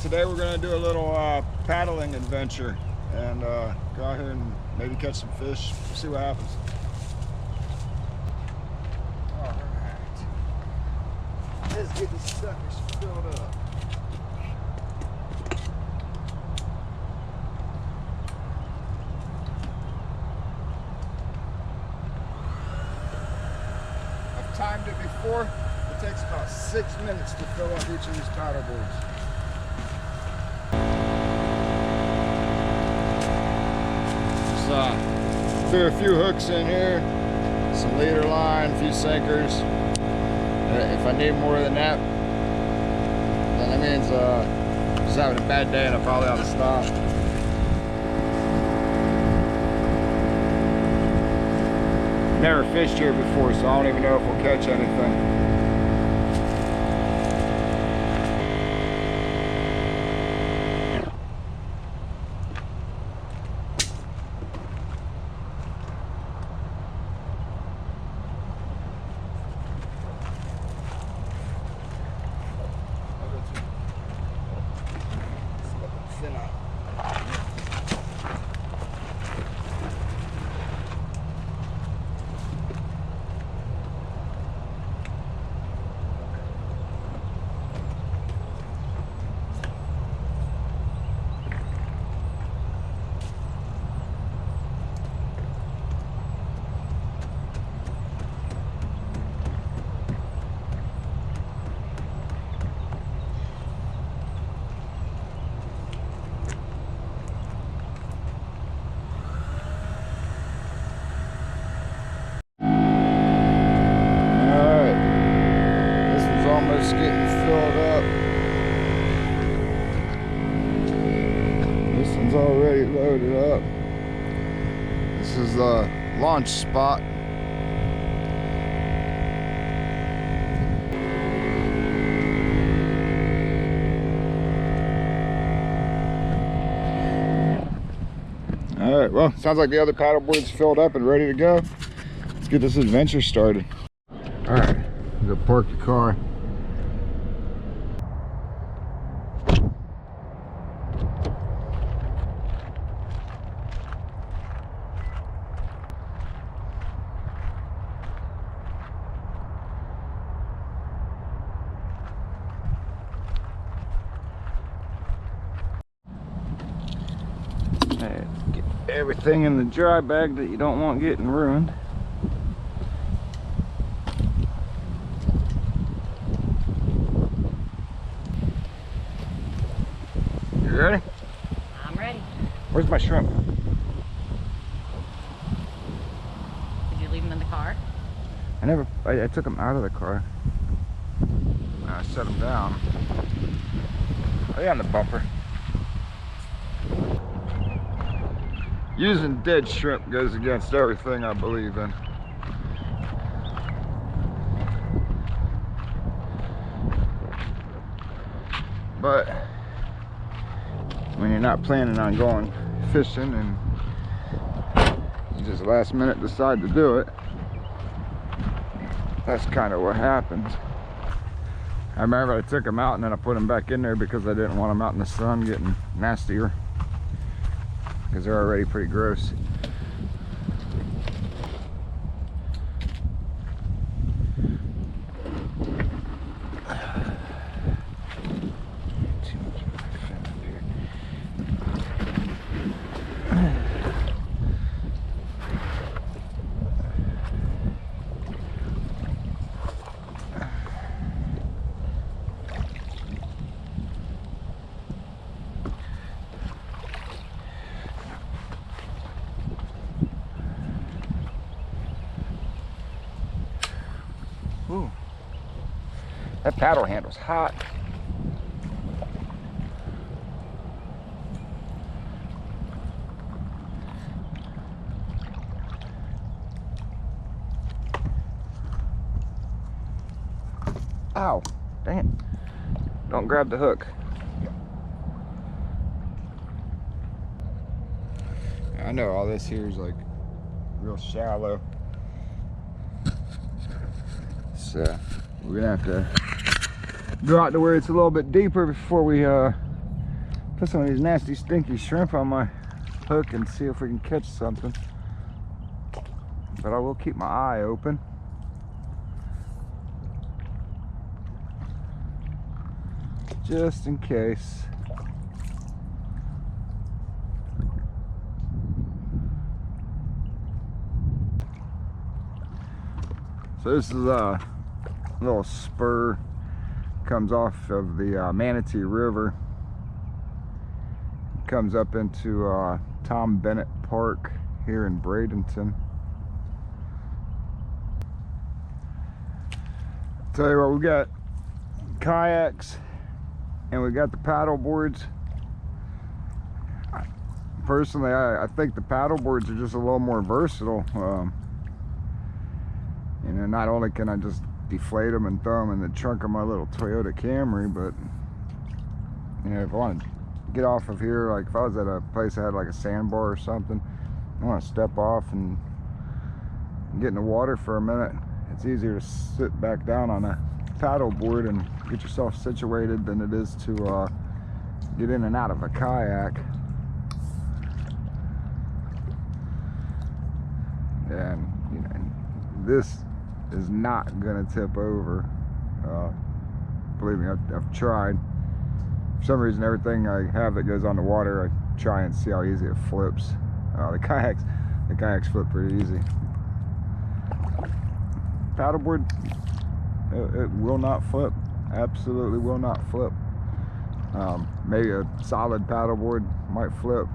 Today we're going to do a little paddling adventure and go out here and maybe catch some fish. See what happens. All right, let's get these suckers filled up. I've timed it before. It takes about 6 minutes to fill up each of these paddleboards. Threw a few hooks in here, some leader line, a few sinkers. If I need more than that, then that means just having a bad day and I probably ought to stop. Never fished here before, so I don't even know if we'll catch anything. Getting filled up. This one's already loaded up. This is the launch spot. All right, well, sounds like the other paddleboard's filled up and ready to go. Let's get this adventure started. All right, go park the car. Get everything in the dry bag that you don't want getting ruined. You ready? I'm ready. Where's my shrimp? Did you leave them in the car? I took them out of the car. I set them down. Oh yeah, on the bumper. Using dead shrimp goes against everything I believe in. But when you're not planning on going fishing and you just last minute decide to do it, that's kind of what happens. I remember I took them out and then I put them back in there because I didn't want them out in the sun getting nastier, because they're already pretty gross. Ooh, that paddle handle's hot. Ow, dang it. Don't grab the hook. I know all this here is like real shallow. So we're gonna have to go out to where it's a little bit deeper before we Put some of these nasty, stinky shrimp on my hook and see if we can catch something. But I will keep my eye open. Just in case. So this is a little spur, comes off of the Manatee River, comes up into Bennett Park here in Bradenton. Tell you what, we got kayaks and we got the paddle boards. Personally, I think the paddle boards are just a little more versatile. You know, not only can I just deflate them and throw them in the trunk of my little Toyota Camry, but you know, if I want to get off of here, like if I was at a place that had like a sandbar or something, I want to step off and get in the water for a minute. It's easier to sit back down on a paddle board and get yourself situated than it is to get in and out of a kayak. And you know, this is not gonna tip over. Believe me, I've tried. For some reason, everything I have that goes on the water, I try and see how easy it flips. The kayaks flip pretty easy. Paddleboard, it will not flip. Absolutely will not flip. Maybe a solid paddleboard might flip,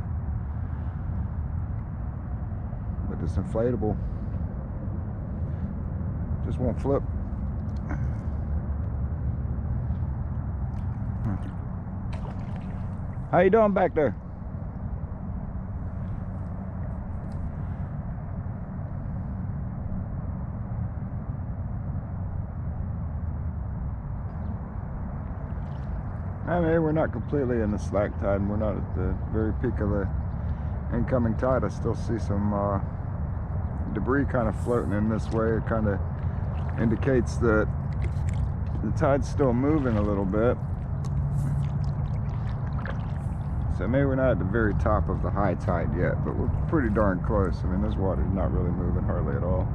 but this inflatable just won't flip. How you doing back there? I mean, we're not completely in the slack tide, and we're not at the very peak of the incoming tide. I still see some debris kind of floating in this way. It kind of indicates that the tide's still moving a little bit. So maybe we're not at the very top of the high tide yet, but we're pretty darn close. I mean, this water's not really moving hardly at all.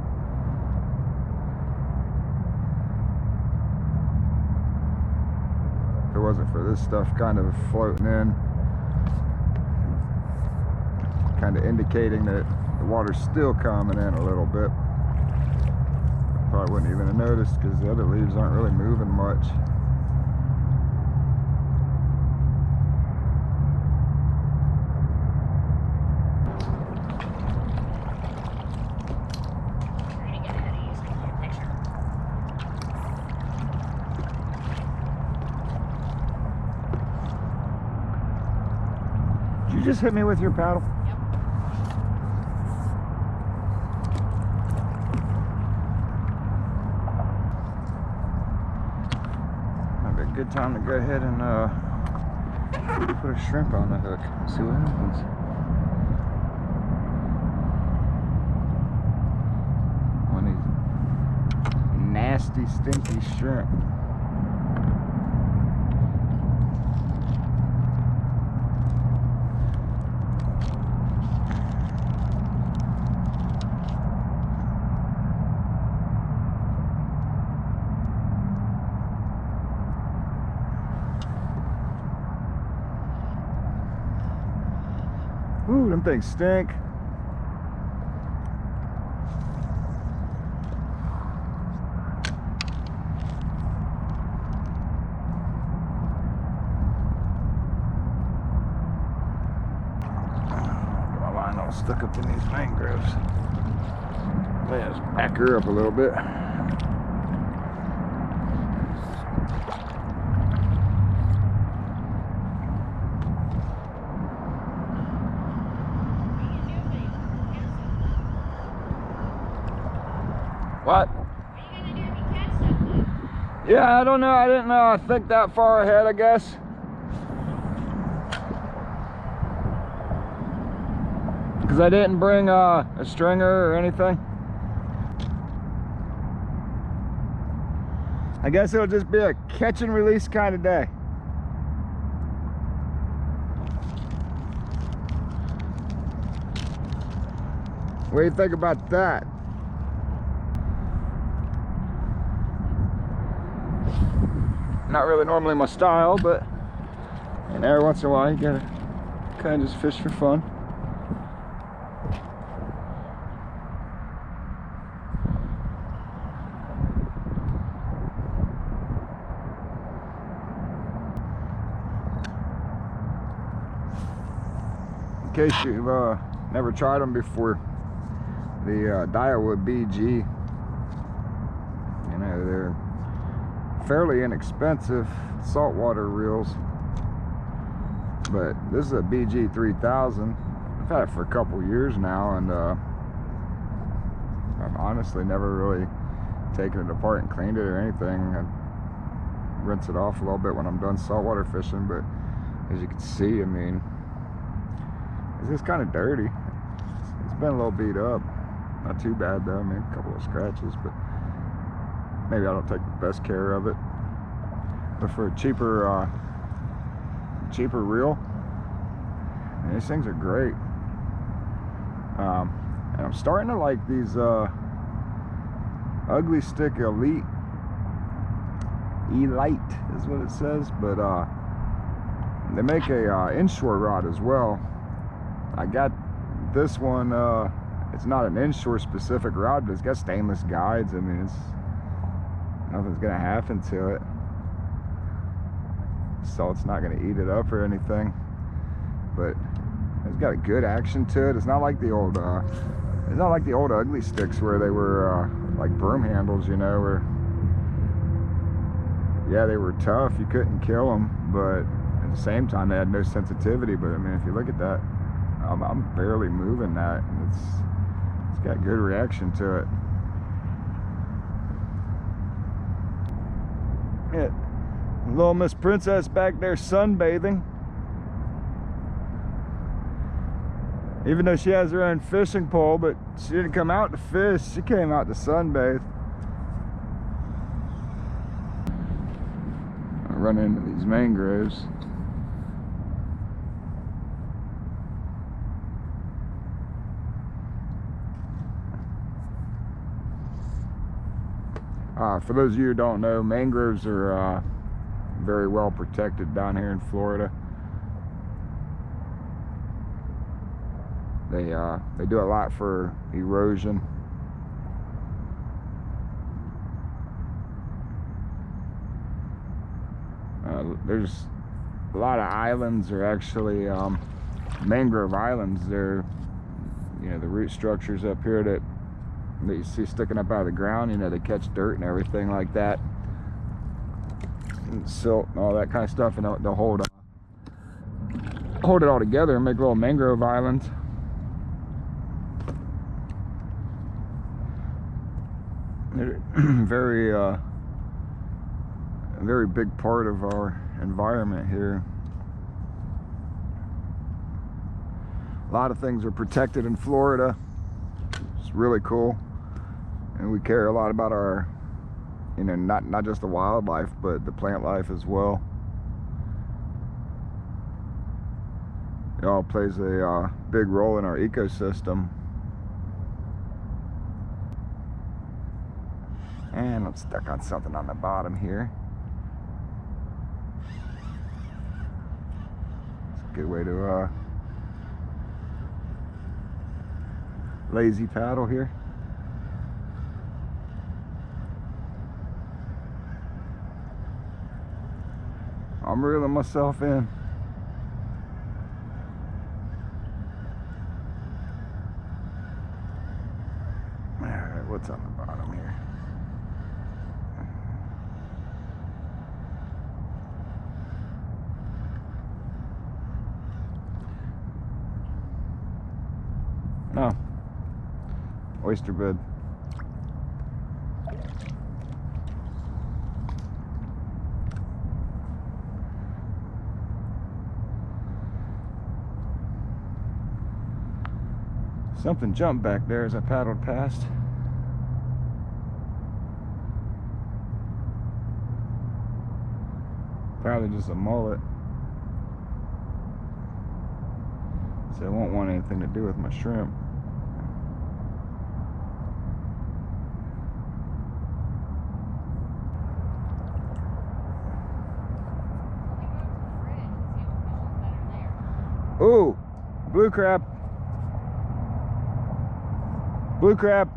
If it wasn't for this stuff kind of floating in, kind of indicating that the water's still coming in a little bit, I probably wouldn't even have noticed because the other leaves aren't really moving much. Did you just hit me with your paddle? Yep. Might be a good time to go ahead and put a shrimp on the hook and see what happens. One of these nasty, stinky shrimp. Ooh, them things stink. Got my line all stuck up in these mangroves. Let's back her up a little bit. What? What are you gonna do if you catch something? Yeah, I don't know. I didn't think that far ahead, I guess. Because I didn't bring a stringer or anything. I guess it'll just be a catch and release kind of day. What do you think about that? Not really normally my style, but and every once in a while you gotta kind of just fish for fun. In case you've never tried them before, the Daiwa BG, you know, they're fairly inexpensive saltwater reels, but this is a BG 3000. I've had it for a couple years now, and I've honestly never really taken it apart and cleaned it or anything. I rinse it off a little bit when I'm done saltwater fishing, but as you can see, I mean, it's just kind of dirty. It's been a little beat up. Not too bad though. I mean, a couple of scratches, but maybe I don't take the best care of it. But for a cheaper reel, and these things are great. And I'm starting to like these Ugly Stick Elite is what it says, but they make a inshore rod as well. I got this one. It's not an inshore specific rod, but it's got stainless guides. I mean, nothing's gonna happen to it. Salt's not gonna eat it up or anything, but it's got a good action to it. It's not like the old Ugly Sticks where they were like broom handles, you know, where yeah, they were tough, you couldn't kill them, but at the same time they had no sensitivity. But I mean, if you look at that, I'm barely moving that, and it's got good reaction to it. Yeah, little Miss Princess back there sunbathing. Even though she has her own fishing pole, but she didn't come out to fish, she came out to sunbathe. I run into these mangroves. For those of you who don't know, mangroves are very well protected down here in Florida. They do a lot for erosion. There's a lot of islands are actually mangrove islands. They're, you know, the root structures up here that you see sticking up out of the ground, you know, they catch dirt and everything like that, and silt and all that kind of stuff, and they'll hold it all together and make little mangrove islands. They're a very big part of our environment here. A lot of things are protected in Florida. It's really cool. And we care a lot about our, you know, not just the wildlife, but the plant life as well. It all plays a big role in our ecosystem. And I'm stuck on something on the bottom here. It's a good way to lazy paddle here. I'm reeling myself in. Alright, what's on the bottom here? Oh, oyster bed. Something jumped back there as I paddled past. Probably just a mullet. So it won't want anything to do with my shrimp. Ooh, blue crab. Blue crab.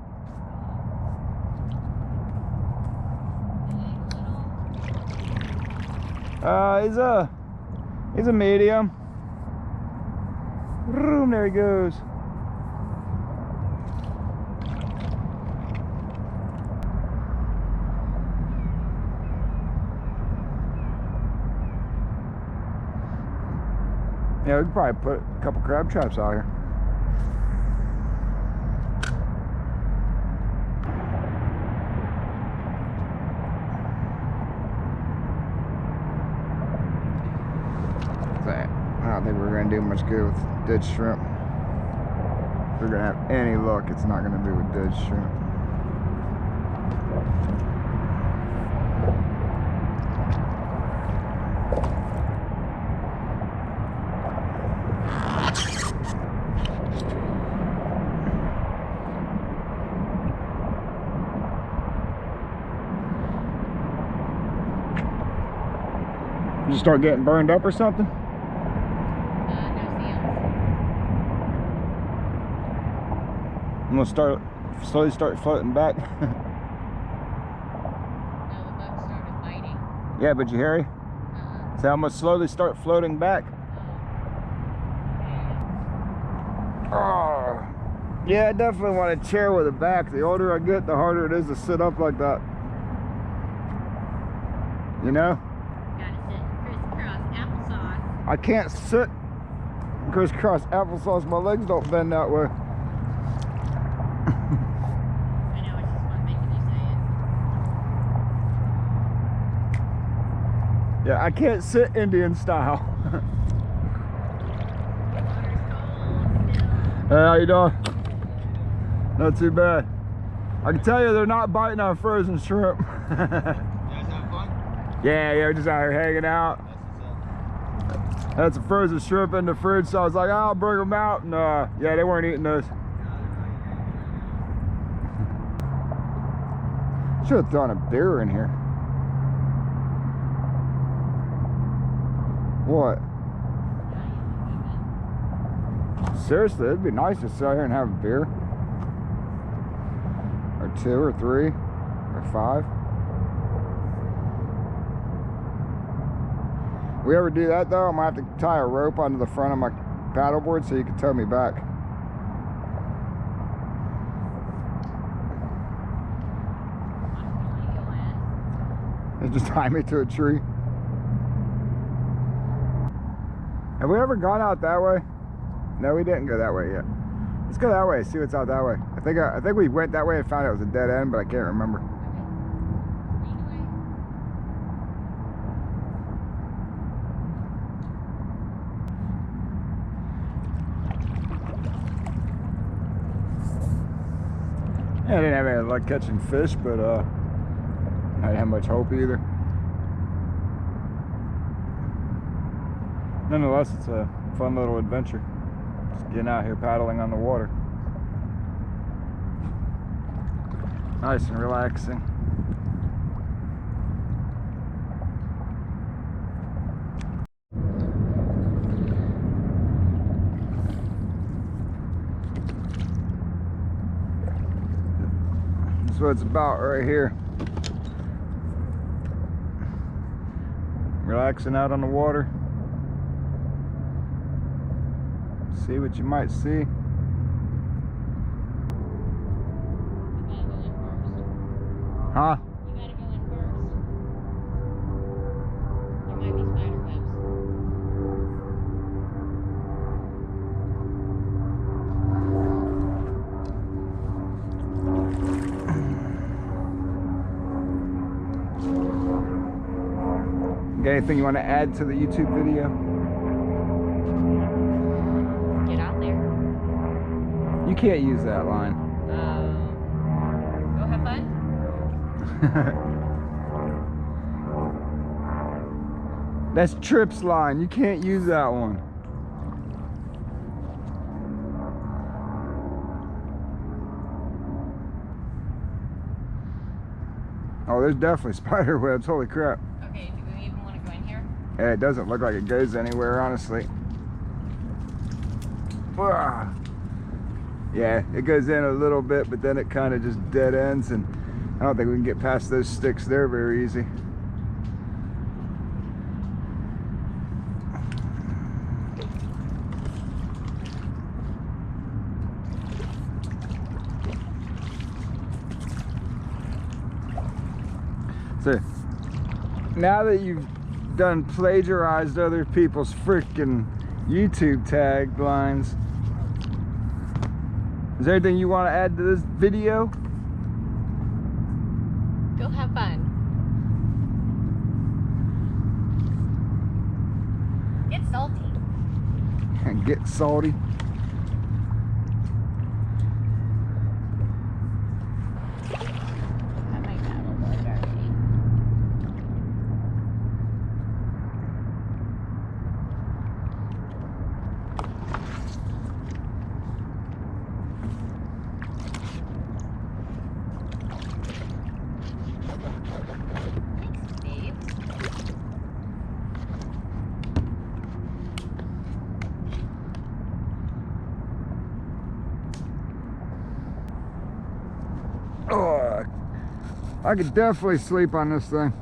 He's a medium. Boom, there he goes. Yeah, we could probably put a couple crab traps out here. I don't think we're gonna do much good with ditch shrimp. If we're gonna have any luck, it's not gonna be with ditch shrimp. You just start getting burned up or something? I'm gonna slowly start floating back. No, the bug started biting. Yeah, but you hear it? So I'm gonna slowly start floating back. Oh, yeah, I definitely want a chair with a back. The older I get, the harder it is to sit up like that. You know? Gotta sit crisscross applesauce. I can't sit crisscross applesauce. My legs don't bend that way. I know, it's just one making you say it. Yeah, I can't sit Indian style. The water's cold still. Hey, how you doing? Not too bad. I can tell you they're not biting on frozen shrimp. You guys have fun? Yeah, we're just out here hanging out. Had some frozen shrimp in the fridge, so I was like, I'll bring them out. And yeah, they weren't eating those. Should have thrown a beer in here. What? Seriously, it'd be nice to sit out here and have a beer. Or 2 or 3 or 5. We ever do that though, I'm gonna have to tie a rope onto the front of my paddleboard so you can tow me back. And just tie me to a tree. Have we ever gone out that way? No, we didn't go that way yet. Let's go that way, see what's out that way. I think we went that way and found it was a dead end, but I can't remember. Yeah, I didn't have any luck catching fish, but I didn't have much hope either. Nonetheless, it's a fun little adventure. Just getting out here paddling on the water. Nice and relaxing. That's what it's about right here. Relaxing out on the water. See what you might see. You gotta go in first. Huh? You gotta go in first. There might be spider webs. Got anything you want to add to the YouTube video? Get out there. You can't use that line. Go have fun. That's Trip's line. You can't use that one. Oh, there's definitely spider webs. Holy crap. Okay, do we even want to go in here? Yeah, it doesn't look like it goes anywhere, honestly. Ah. Yeah, it goes in a little bit, but then it kind of just dead ends, and I don't think we can get past those sticks there very easy. So now that you've done plagiarized other people's freaking YouTube taglines, is there anything you want to add to this video? Go have fun. Get salty. And get salty. That might have a little dirty. Thanks, babe. Oh, I could definitely sleep on this thing.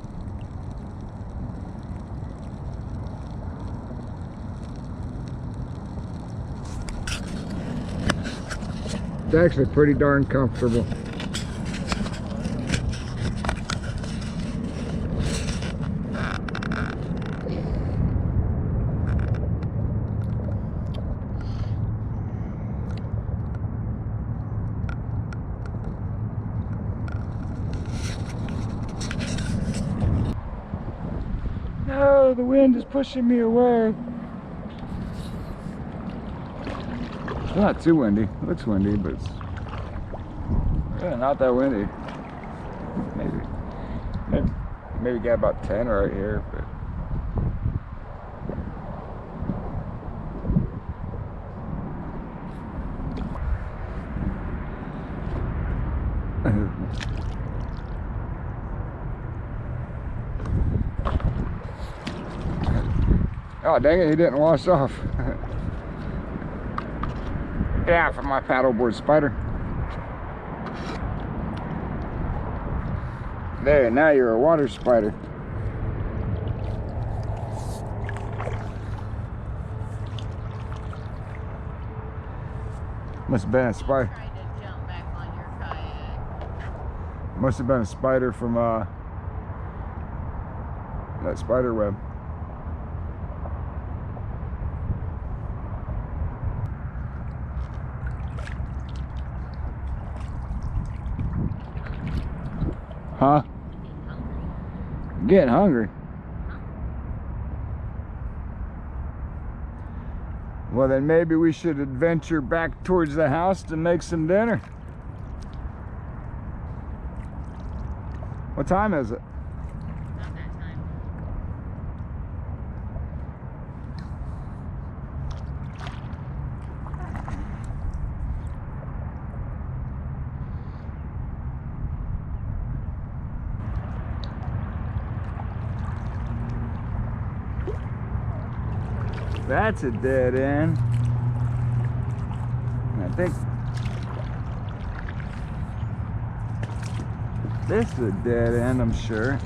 It's actually pretty darn comfortable. No, the wind is pushing me away. It's not too windy. It looks windy, but it's really not that windy. Maybe got about 10 right here, but oh dang it, he didn't wash off. Yeah, for my paddleboard spider. There, now you're a water spider. Must have been a spider. Trying to jump back on your kayak. Must have been a spider from that spider web. Huh? Getting hungry. Well, then maybe we should adventure back towards the house to make some dinner. What time is it? Not that time. That's a dead end. And I think this is a dead end, I'm sure.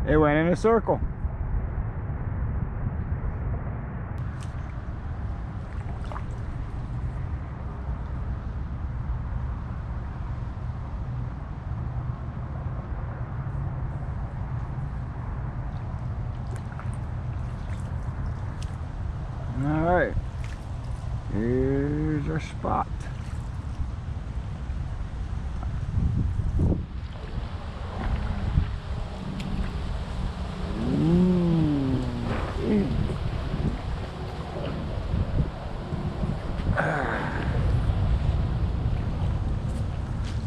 It went in a circle. spot.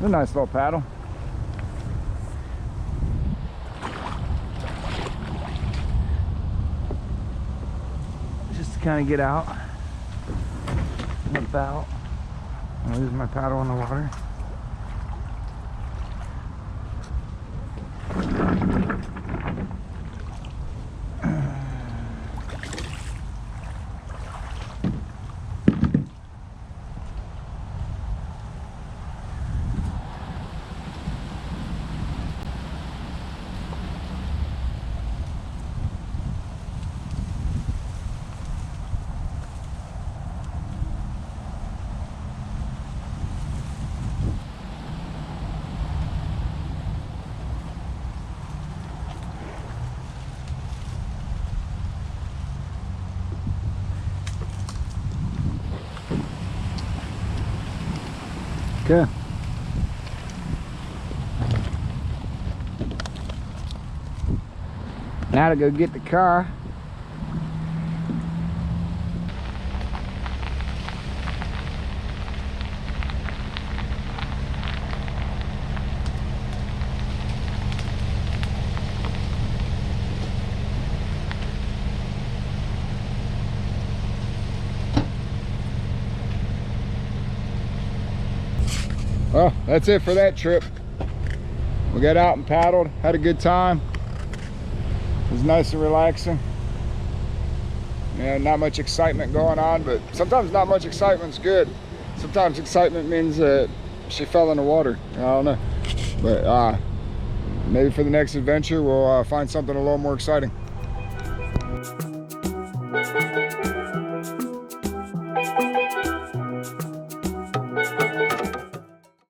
A nice little paddle. Just to kind of get out and about. I'll use my paddle in the water. Okay. Now to go get the car. Well, that's it for that trip. We got out and paddled, had a good time. It was nice and relaxing. Not much excitement going on, but sometimes not much excitement's good. Sometimes excitement means that she fell in the water. I don't know. But maybe for the next adventure, we'll find something a little more exciting.